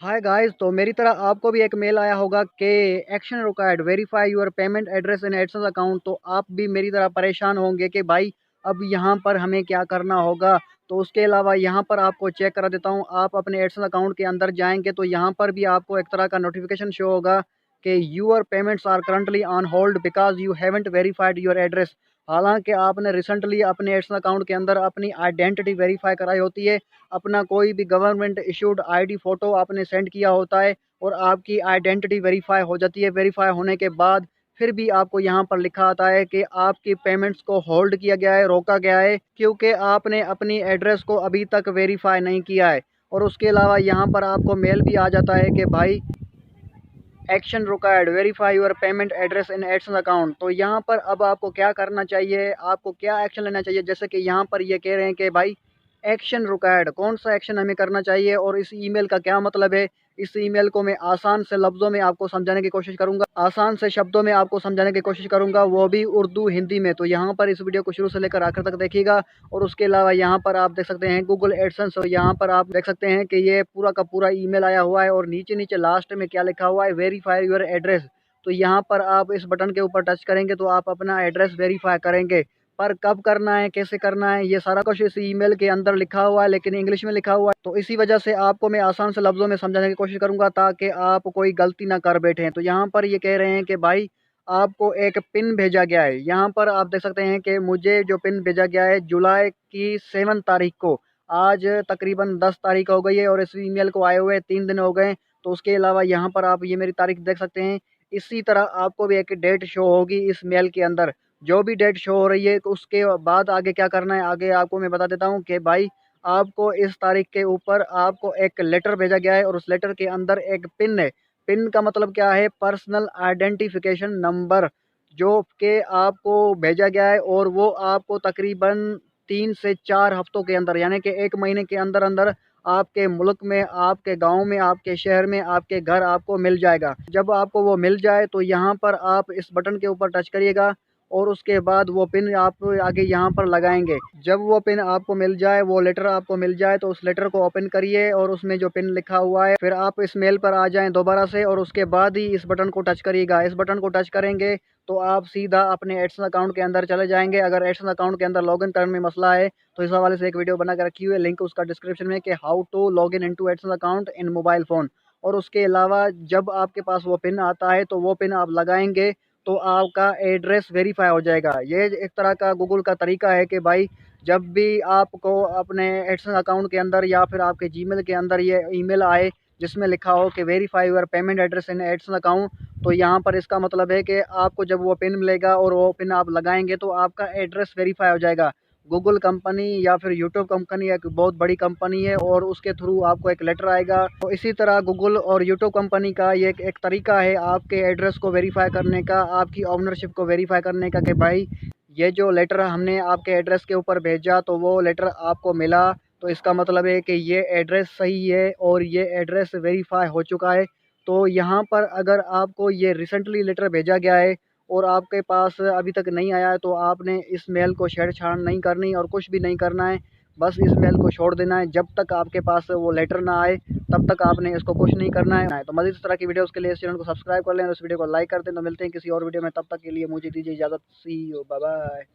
Hi guys, तो मेरी तरह आपको भी एक मेल आया होगा कि action required verify your payment address in AdSense account. तो आप भी मेरी तरह परेशान होंगे कि भाई अब यहाँ पर हमें क्या करना होगा। तो उसके अलावा यहाँ पर आपको चेक करा देता हूँ। आप अपने एडसेंस अकाउंट के अंदर जाएंगे तो यहाँ पर भी आपको एक तरह का नोटिफिकेशन शो होगा कि your payments are currently on hold because you haven't verified your address. हालांकि आपने रिसेंटली अपने एडसेंस अकाउंट के अंदर अपनी आइडेंटिटी वेरीफाई कराई होती है, अपना कोई भी गवर्नमेंट इशूड आईडी फ़ोटो आपने सेंड किया होता है और आपकी आइडेंटिटी वेरीफ़ाई हो जाती है। वेरीफ़ाई होने के बाद फिर भी आपको यहाँ पर लिखा आता है कि आपकी पेमेंट्स को होल्ड किया गया है, रोका गया है, क्योंकि आपने अपनी एड्रेस को अभी तक वेरीफ़ाई नहीं किया है। और उसके अलावा यहाँ पर आपको मेल भी आ जाता है कि भाई action required verify your payment address in AdSense account. तो यहाँ पर अब आपको क्या करना चाहिए, आपको क्या एक्शन लेना चाहिए। जैसे कि यहाँ पर ये कह रहे हैं कि भाई एक्शन रिक्वायर्ड, कौन सा एक्शन हमें करना चाहिए और इस ईमेल का क्या मतलब है। इस ईमेल को मैं आसान से लफ्ज़ों में आपको समझाने की कोशिश करूंगा, आसान से शब्दों में आपको समझाने की कोशिश करूंगा, वो भी उर्दू हिंदी में। तो यहाँ पर इस वीडियो को शुरू से लेकर आखिर तक देखिएगा। और उसके अलावा यहाँ पर आप देख सकते हैं गूगल एडसेंस, और यहाँ पर आप देख सकते हैं कि ये पूरा का पूरा ईमेल आया हुआ है और नीचे नीचे लास्ट में क्या लिखा हुआ है, वेरीफाई योर एड्रेस। तो यहाँ पर आप इस बटन के ऊपर टच करेंगे तो आप अपना एड्रेस वेरीफाई करेंगे। पर कब करना है, कैसे करना है, ये सारा कुछ इस ईमेल के अंदर लिखा हुआ है, लेकिन इंग्लिश में लिखा हुआ है। तो इसी वजह से आपको मैं आसान से लफ्ज़ों में समझाने की कोशिश करूंगा ताकि आप कोई गलती ना कर बैठें। तो यहाँ पर ये कह रहे हैं कि भाई आपको एक पिन भेजा गया है। यहाँ पर आप देख सकते हैं कि मुझे जो पिन भेजा गया है जुलाई की 7 तारीख को, आज तकरीबन 10 तारीख हो गई है और इस ईमेल को आए हुए 3 दिन हो गए। तो उसके अलावा यहाँ पर आप ये मेरी तारीख देख सकते हैं। इसी तरह आपको भी एक डेट शो होगी इस मेल के अंदर। जो भी डेट शो हो रही है तो उसके बाद आगे क्या करना है, आगे आपको मैं बता देता हूँ कि भाई आपको इस तारीख के ऊपर आपको एक लेटर भेजा गया है और उस लेटर के अंदर एक पिन है। पिन का मतलब क्या है, पर्सनल आइडेंटिफिकेशन नंबर, जो कि आपको भेजा गया है और वो आपको तकरीबन 3 से 4 हफ्तों के अंदर, यानी कि 1 महीने के अंदर अंदर आपके मुल्क में, आपके गांव में, आपके शहर में, आपके घर आपको मिल जाएगा। जब आपको वो मिल जाए तो यहाँ पर आप इस बटन के ऊपर टच करिएगा और उसके बाद वो पिन आप आगे यहाँ पर लगाएंगे। जब वो पिन आपको मिल जाए, वो लेटर आपको मिल जाए, तो उस लेटर को ओपन करिए और उसमें जो पिन लिखा हुआ है फिर आप इस मेल पर आ जाएं दोबारा से और उसके बाद ही इस बटन को टच करिएगा। इस बटन को टच करेंगे तो आप सीधा अपने एडसेंस अकाउंट के अंदर चले जाएंगे। अगर एडसेंस अकाउंट के अंदर लॉगिन करने में मसला है तो इस हवाले से एक वीडियो बना कर रखी हुई है, लिंक उसका डिस्क्रिप्शन में, कि how to log in to AdSense account in mobile phone. और उसके अलावा जब आपके पास वो पिन आता है तो वो पिन आप लगाएंगे तो आपका एड्रेस वेरीफाई हो जाएगा। ये एक तरह का गूगल का तरीका है कि भाई जब भी आपको अपने एडसेंस अकाउंट के अंदर या फिर आपके जीमेल के अंदर ये ईमेल आए जिसमें लिखा हो कि verify your payment address in AdSense account, तो यहाँ पर इसका मतलब है कि आपको जब वो पिन मिलेगा और वो पिन आप लगाएंगे तो आपका एड्रेस वेरीफाई हो जाएगा। गूगल कंपनी या फिर यूट्यूब कंपनी एक बहुत बड़ी कंपनी है और उसके थ्रू आपको एक लेटर आएगा। तो इसी तरह गूगल और यूट्यूब कंपनी का ये एक तरीका है आपके एड्रेस को वेरीफाई करने का, आपकी ओनरशिप को वेरीफाई करने का, कि भाई ये जो लेटर हमने आपके एड्रेस के ऊपर भेजा तो वो लेटर आपको मिला, तो इसका मतलब है कि ये एड्रेस सही है और ये एड्रेस वेरीफाई हो चुका है। तो यहाँ पर अगर आपको ये रिसेंटली लेटर भेजा गया है और आपके पास अभी तक नहीं आया है तो आपने इस मेल को छेड़छाड़ नहीं करनी और कुछ भी नहीं करना है। बस इस मेल को छोड़ देना है, जब तक आपके पास वो लेटर ना आए तब तक आपने इसको कुछ नहीं करना है। तो मज़ीद इस तरह की वीडियोज़ के लिए इस चैनल को सब्सक्राइब कर लें और इस वीडियो को लाइक कर दें। तो मिलते हैं किसी और वीडियो में, तब तक के लिए मुझे दीजिए इजाज़त। सी यू, बाय बाय।